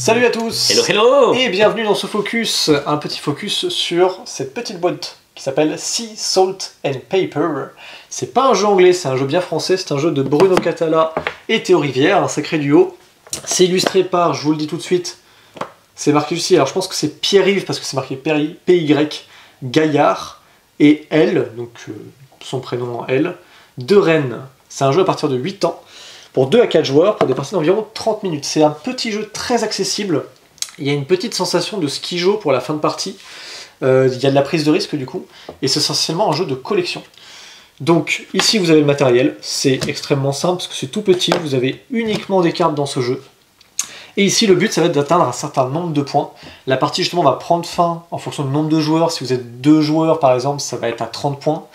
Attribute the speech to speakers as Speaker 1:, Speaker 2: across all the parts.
Speaker 1: Salut à tous.
Speaker 2: Hello hello.
Speaker 1: Et bienvenue dans ce focus, un petit focus sur cette petite boîte qui s'appelle Sea Salt and Paper. C'est pas un jeu anglais, c'est un jeu bien français, c'est un jeu de Bruno Cathala et Théo Rivière, un sacré duo. C'est illustré par, je vous le dis tout de suite, c'est marqué ici, alors je pense que c'est Pierre-Yves parce que c'est marqué PY Gaillard et Elle, donc son prénom Elle, de Rennes. C'est un jeu à partir de 8 ans. Pour 2 à 4 joueurs, pour des parties d'environ 30 minutes. C'est un petit jeu très accessible. Il y a une petite sensation de ski-jo pour la fin de partie. Il y a de la prise de risque du coup. Et c'est essentiellement un jeu de collection. Donc ici vous avez le matériel. C'est extrêmement simple parce que c'est tout petit. Vous avez uniquement des cartes dans ce jeu. Et ici le but ça va être d'atteindre un certain nombre de points. La partie justement va prendre fin en fonction du nombre de joueurs. Si vous êtes 2 joueurs par exemple, ça va être à 30 points.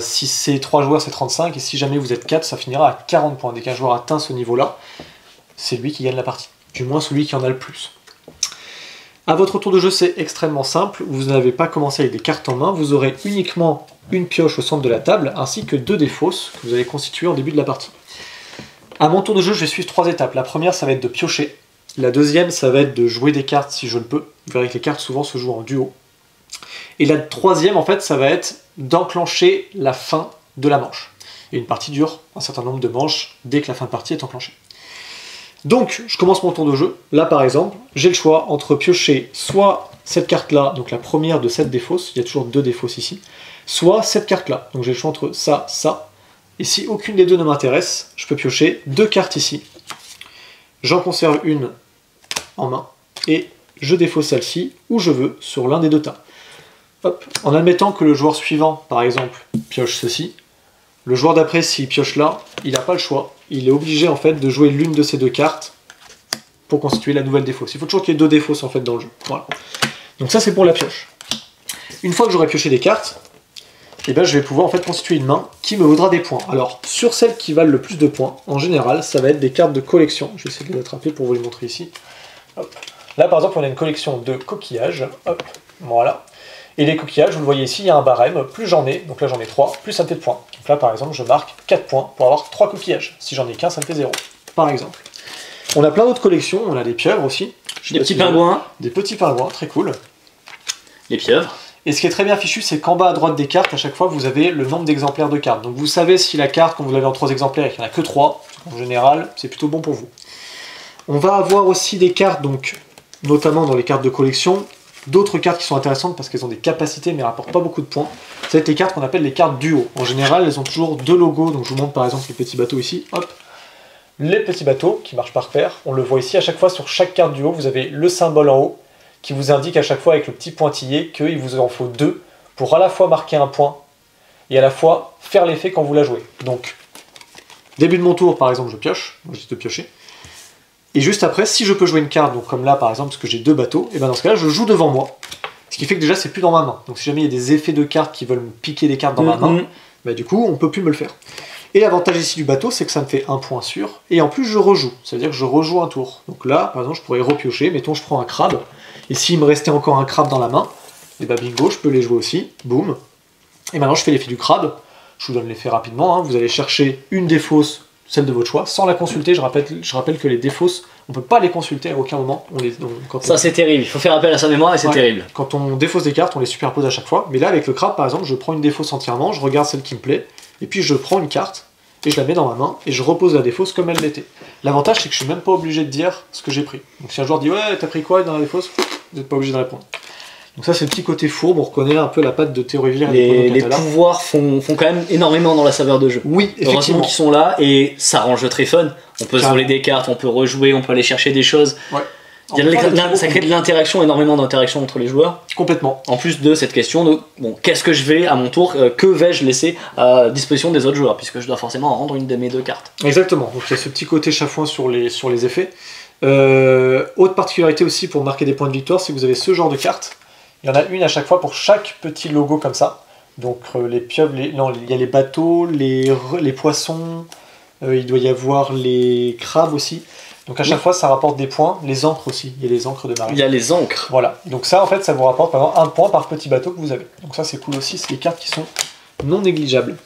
Speaker 1: Si c'est 3 joueurs, c'est 35. Et si jamais vous êtes 4, ça finira à 40 points. Dès qu'un joueur atteint ce niveau-là, c'est lui qui gagne la partie. Du moins celui qui en a le plus. À votre tour de jeu, c'est extrêmement simple. Vous n'avez pas commencé avec des cartes en main. Vous aurez uniquement une pioche au centre de la table, ainsi que 2 dés fausses que vous allez constituer en début de la partie. À mon tour de jeu, je vais suivre 3 étapes. La première, ça va être de piocher. La deuxième, ça va être de jouer des cartes si je le peux. Vous verrez que les cartes souvent se jouent en duo. Et la troisième, en fait, ça va être d'enclencher la fin de la manche. Et une partie dure un certain nombre de manches dès que la fin de partie est enclenchée. Donc, je commence mon tour de jeu. Là, par exemple, j'ai le choix entre piocher soit cette carte-là, donc la première de cette défausse, il y a toujours 2 défausses ici, soit cette carte-là. Donc j'ai le choix entre ça, ça. Et si aucune des deux ne m'intéresse, je peux piocher 2 cartes ici. J'en conserve une en main et je défausse celle-ci où je veux sur l'un des 2 tas. Hop. En admettant que le joueur suivant, par exemple, pioche ceci, le joueur d'après, s'il pioche là, il n'a pas le choix. Il est obligé en fait de jouer l'une de ces 2 cartes pour constituer la nouvelle défausse. Il faut toujours qu'il y ait 2 défausses en fait dans le jeu. Voilà. Donc ça c'est pour la pioche. Une fois que j'aurai pioché des cartes, eh ben, je vais pouvoir en fait constituer une main qui me vaudra des points. Alors sur celles qui valent le plus de points, en général, ça va être des cartes de collection. Je vais essayer de les attraper pour vous les montrer ici. Hop. Là par exemple, on a une collection de coquillages. Hop. Voilà. Et les coquillages, vous le voyez ici, il y a un barème, plus j'en ai, donc là j'en ai 3, plus ça me fait de points. Donc là par exemple, je marque 4 points pour avoir 3 coquillages. Si j'en ai qu'un, ça me fait 0, par exemple. On a plein d'autres collections, on a des pieuvres aussi.
Speaker 2: Des petits pingouins.
Speaker 1: Des petits pingouins, très cool.
Speaker 2: Les pieuvres.
Speaker 1: Et ce qui est très bien fichu, c'est qu'en bas à droite des cartes, à chaque fois, vous avez le nombre d'exemplaires de cartes. Donc vous savez si la carte, quand vous l'avez en 3 exemplaires et qu'il n'y en a que 3, en général, c'est plutôt bon pour vous. On va avoir aussi des cartes, donc notamment dans les cartes de collection, d'autres cartes qui sont intéressantes parce qu'elles ont des capacités mais rapportent pas beaucoup de points. Ça va être les cartes qu'on appelle les cartes duo. En général, elles ont toujours 2 logos, donc je vous montre par exemple les petits bateaux ici. Hop. Les petits bateaux qui marchent par paire, on le voit ici à chaque fois sur chaque carte duo, vous avez le symbole en haut qui vous indique à chaque fois avec le petit pointillé qu'il vous en faut 2 pour à la fois marquer un point et à la fois faire l'effet quand vous la jouez. Donc, début de mon tour, par exemple, je pioche, moi je dis de piocher. Et juste après, si je peux jouer une carte, donc comme là par exemple, parce que j'ai 2 bateaux, et bien dans ce cas-là, je joue devant moi. Ce qui fait que déjà, c'est plus dans ma main. Donc si jamais il y a des effets de cartes qui veulent me piquer des cartes dans ma main, bah, du coup, on ne peut plus me le faire. Et l'avantage ici du bateau, c'est que ça me fait un point sûr, et en plus je rejoue. Ça veut dire que je rejoue un tour. Donc là, par exemple, je pourrais repiocher, mettons je prends un crabe, et s'il me restait encore un crabe dans la main, et bah bingo, je peux les jouer aussi, boum. Et maintenant je fais l'effet du crabe, je vous donne l'effet rapidement, hein. Vous allez chercher une défausse, celle de votre choix, sans la consulter. Je rappelle que les défausses, on ne peut pas les consulter à aucun moment.
Speaker 2: Ça c'est terrible, il faut faire appel à sa mémoire et c'est terrible.
Speaker 1: Quand on défausse des cartes, on les superpose à chaque fois. Mais là avec le crabe par exemple, je prends une défausse entièrement, je regarde celle qui me plaît, et puis je prends une carte, et je la mets dans ma main, et je repose la défausse comme elle l'était. L'avantage c'est que je suis même pas obligé de dire ce que j'ai pris. Donc si un joueur dit ouais t'as pris quoi dans la défausse, vous n'êtes pas obligé de répondre. Donc ça c'est le petit côté fourbe, on reconnaît un peu la patte de Théo Rivière et
Speaker 2: les pouvoirs font quand même énormément dans la saveur de jeu.
Speaker 1: Oui, effectivement.
Speaker 2: Heureusement qu'ils sont là et ça rend le jeu très fun. On peut se voler des cartes, on peut rejouer, on peut aller chercher des choses. Ouais. Ça crée de l'interaction, énormément d'interaction entre les joueurs. Complètement. En plus de cette question de bon, qu'est-ce que je vais à mon tour, que vais-je laisser à disposition des autres joueurs, puisque je dois forcément rendre une de mes 2 cartes.
Speaker 1: Exactement, donc il y a ce petit côté chafouin sur les effets. Autre particularité aussi pour marquer des points de victoire, c'est que vous avez ce genre de carte. Il y en a une à chaque fois pour chaque petit logo comme ça. Donc les pieuvres, il y a les bateaux, les poissons, il doit y avoir les crabes aussi. Donc à chaque fois ça rapporte des points, les ancres aussi, il y a les ancres de marée.
Speaker 2: Il y a les ancres. Voilà,
Speaker 1: donc ça en fait ça vous rapporte par exemple 1 point par petit bateau que vous avez. Donc ça c'est cool aussi, c'est des cartes qui sont non négligeables.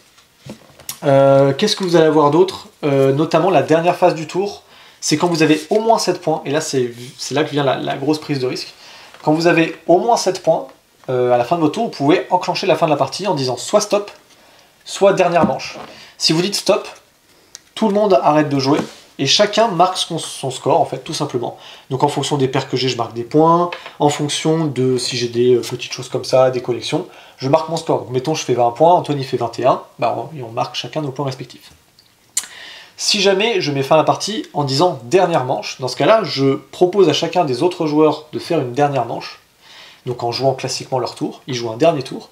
Speaker 1: Qu'est-ce que vous allez avoir d'autre? Notamment la dernière phase du tour, c'est quand vous avez au moins 7 points, et là c'est là que vient la grosse prise de risque. Quand vous avez au moins 7 points, à la fin de votre tour, vous pouvez enclencher la fin de la partie en disant soit stop, soit dernière manche. Si vous dites stop, tout le monde arrête de jouer, et chacun marque son score, en fait, tout simplement. Donc en fonction des paires que j'ai, je marque des points, en fonction de si j'ai des petites choses comme ça, des collections, je marque mon score. Donc mettons, je fais 20 points, Anthony fait 21, et on marque chacun nos points respectifs. Si jamais je mets fin à la partie en disant dernière manche, dans ce cas-là, je propose à chacun des autres joueurs de faire une dernière manche, donc en jouant classiquement leur tour, ils jouent un dernier tour,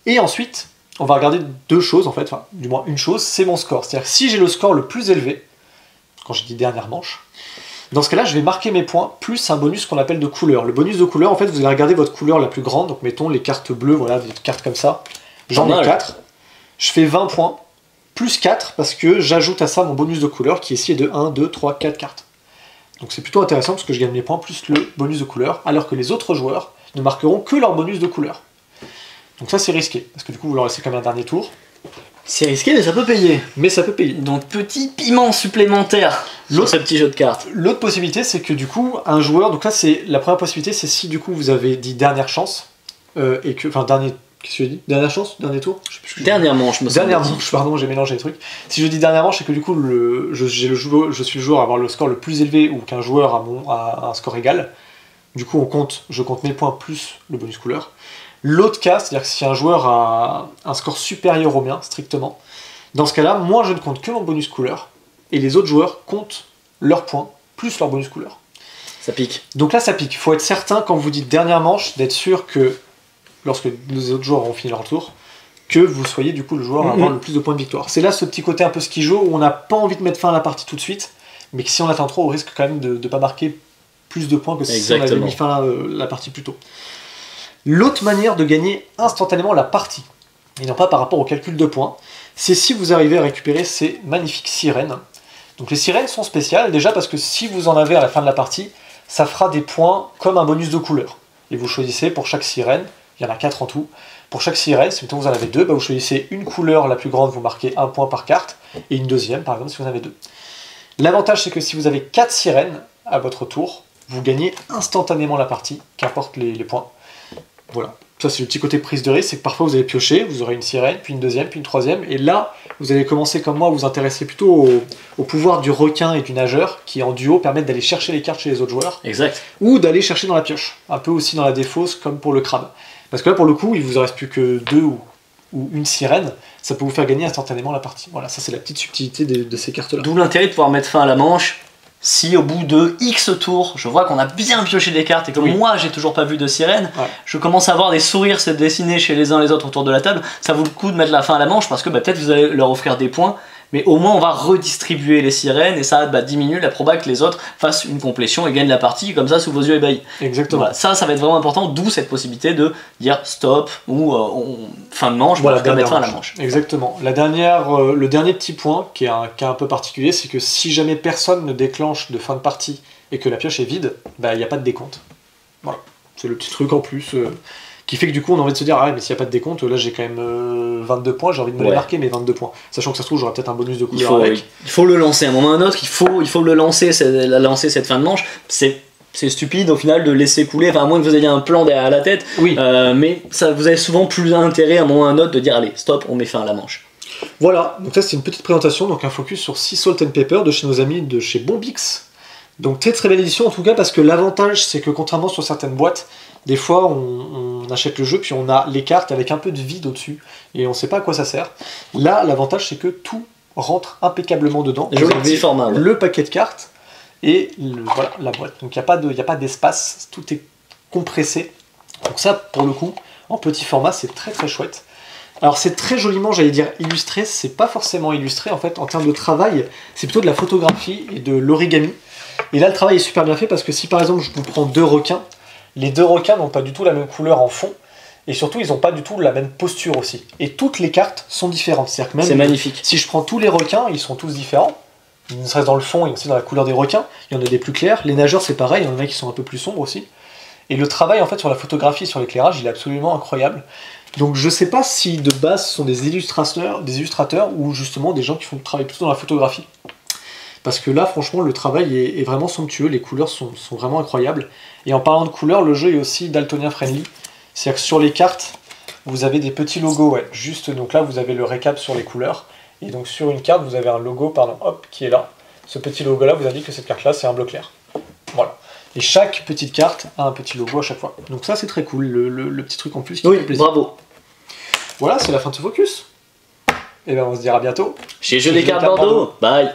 Speaker 1: et ensuite, on va regarder deux choses en fait, enfin, du moins une chose, c'est mon score. C'est-à-dire que si j'ai le score le plus élevé, quand je dis dernière manche, dans ce cas-là, je vais marquer mes points plus un bonus qu'on appelle de couleur. Le bonus de couleur, en fait, vous allez regarder votre couleur la plus grande, donc mettons les cartes bleues, voilà, des cartes comme ça, j'en ai 4, je fais 20 points, plus 4 parce que j'ajoute à ça mon bonus de couleur qui ici est de 1, 2, 3, 4 cartes. Donc c'est plutôt intéressant parce que je gagne mes points plus le bonus de couleur, alors que les autres joueurs ne marqueront que leur bonus de couleur. Donc ça c'est risqué, parce que du coup vous leur laissez quand même un dernier tour.
Speaker 2: C'est risqué mais ça peut payer.
Speaker 1: Mais ça peut payer.
Speaker 2: Donc petit piment supplémentaire sur ce petit jeu de cartes.
Speaker 1: L'autre possibilité c'est que du coup un joueur, donc là c'est la première possibilité, c'est si du coup vous avez dit dernière chance, et que, enfin dernier... Qu'est-ce que j'ai dit? Dernière chance? Dernier tour?
Speaker 2: Dernière manche, me semble.
Speaker 1: Dernière manche, pardon, j'ai mélangé les trucs. Si je dis dernière manche, c'est que du coup, je suis le joueur à avoir le score le plus élevé ou qu'un joueur a un score égal. Du coup, je compte mes points plus le bonus couleur. L'autre cas, c'est-à-dire que si un joueur a un score supérieur au mien, strictement, dans ce cas-là, moi je ne compte que mon bonus couleur et les autres joueurs comptent leurs points plus leur bonus couleur.
Speaker 2: Ça pique.
Speaker 1: Donc là, ça pique. Il faut être certain, quand vous dites dernière manche, d'être sûr que lorsque les autres joueurs auront fini leur tour, que vous soyez du coup le joueur à avoir le plus de points de victoire. C'est là ce petit côté un peu skijo où on n'a pas envie de mettre fin à la partie tout de suite, mais que si on attend trop, on risque quand même de ne pas marquer plus de points que si on avait mis fin à la partie plus tôt. L'autre manière de gagner instantanément la partie, et non pas par rapport au calcul de points, c'est si vous arrivez à récupérer ces magnifiques sirènes. Donc les sirènes sont spéciales, déjà parce que si vous en avez à la fin de la partie, ça fera des points comme un bonus de couleur. Et vous choisissez pour chaque sirène, il y en a 4 en tout. Pour chaque sirène, si vous en avez 2, vous choisissez une couleur la plus grande, vous marquez 1 point par carte, et une deuxième, par exemple, si vous en avez 2. L'avantage, c'est que si vous avez 4 sirènes à votre tour, vous gagnez instantanément la partie, qu'importe les points. Voilà. Ça, c'est le petit côté prise de risque, c'est que parfois vous allez piocher, vous aurez une sirène, puis une deuxième, puis une troisième, et là, vous allez commencer comme moi à vous intéresser plutôt au pouvoir du requin et du nageur, qui en duo permettent d'aller chercher les cartes chez les autres joueurs.
Speaker 2: Exact.
Speaker 1: Ou d'aller chercher dans la pioche, un peu aussi dans la défausse, comme pour le crabe. Parce que là, pour le coup, il vous en reste plus que 2 ou une sirène, ça peut vous faire gagner instantanément la partie. Voilà, ça c'est la petite subtilité de ces cartes-là.
Speaker 2: D'où l'intérêt de pouvoir mettre fin à la manche. Si au bout de X tours, je vois qu'on a bien pioché des cartes et que moi j'ai toujours pas vu de sirène, je commence à voir des sourires se dessiner chez les uns les autres autour de la table, ça vaut le coup de mettre la fin à la manche parce que peut-être vous allez leur offrir des points, mais au moins on va redistribuer les sirènes et ça diminue la proba que les autres fassent une complétion et gagnent la partie comme ça sous vos yeux ébahis.
Speaker 1: Exactement.
Speaker 2: Voilà, ça va être vraiment important, d'où cette possibilité de dire stop ou fin de manche,
Speaker 1: voilà,
Speaker 2: pour mettre fin à la manche.
Speaker 1: Exactement. Le dernier petit point qui est un cas un peu particulier, c'est que si jamais personne ne déclenche de fin de partie et que la pioche est vide, il n'y a pas de décompte. Voilà. C'est le petit truc en plus qui fait que du coup on a envie de se dire ah mais s'il n'y a pas de décompte, là j'ai quand même 22 points, j'ai envie de me les marquer mes 22 points. Sachant que ça se trouve j'aurai peut-être un bonus de couleur avec.
Speaker 2: Il faut le lancer à un moment ou à un autre, il faut le lancer, cette fin de manche. C'est stupide au final de laisser couler, enfin à moins que vous ayez un plan derrière la tête, mais ça, vous avez souvent plus intérêt à un moment ou à un autre de dire allez stop, on met fin à la manche.
Speaker 1: Voilà, donc ça c'est une petite présentation, donc un focus sur Sea Salt and Pepper de chez nos amis de chez Bombix. Donc très très belle édition en tout cas parce que l'avantage c'est que contrairement sur certaines boîtes, des fois on achète le jeu puis on a les cartes avec un peu de vide au-dessus et on sait pas à quoi ça sert. Là l'avantage c'est que tout rentre impeccablement dedans.
Speaker 2: Vous avez petit format,
Speaker 1: le paquet de cartes et voilà, la boîte. Donc il n'y a pas d'espace, tout est compressé. Donc ça pour le coup, en petit format c'est très très chouette. Alors c'est très joliment, j'allais dire illustré, c'est pas forcément illustré en fait en termes de travail, c'est plutôt de la photographie et de l'origami. Et là le travail est super bien fait parce que si par exemple je vous prends 2 requins, les 2 requins n'ont pas du tout la même couleur en fond et surtout ils n'ont pas du tout la même posture aussi. Et toutes les cartes sont différentes, c'est-à-dire que même
Speaker 2: c'est magnifique.
Speaker 1: Si je prends tous les requins, ils sont tous différents, ne serait-ce dans le fond et aussi dans la couleur des requins, il y en a des plus clairs, les nageurs c'est pareil, il y en a qui sont un peu plus sombres aussi. Et le travail en fait sur la photographie et sur l'éclairage il est absolument incroyable. Donc je sais pas si de base ce sont des illustrateurs ou justement des gens qui font le travail plutôt dans la photographie. parce que là franchement le travail est vraiment somptueux, les couleurs sont vraiment incroyables. Et en parlant de couleurs, le jeu est aussi daltonien friendly, c'est-à-dire que sur les cartes vous avez des petits logos, ouais, juste, donc là vous avez le récap sur les couleurs, et donc sur une carte vous avez un logo, pardon, hop, qui est là. Ce petit logo là vous indique que cette carte là c'est un bleu clair. Voilà. Et chaque petite carte a un petit logo à chaque fois. Donc ça c'est très cool, le petit truc en plus qui fait plaisir.
Speaker 2: Bravo.
Speaker 1: Voilà, c'est la fin de ce focus. Et bien on se dira à bientôt
Speaker 2: chez Jeux des cartes Bordeaux. Bye.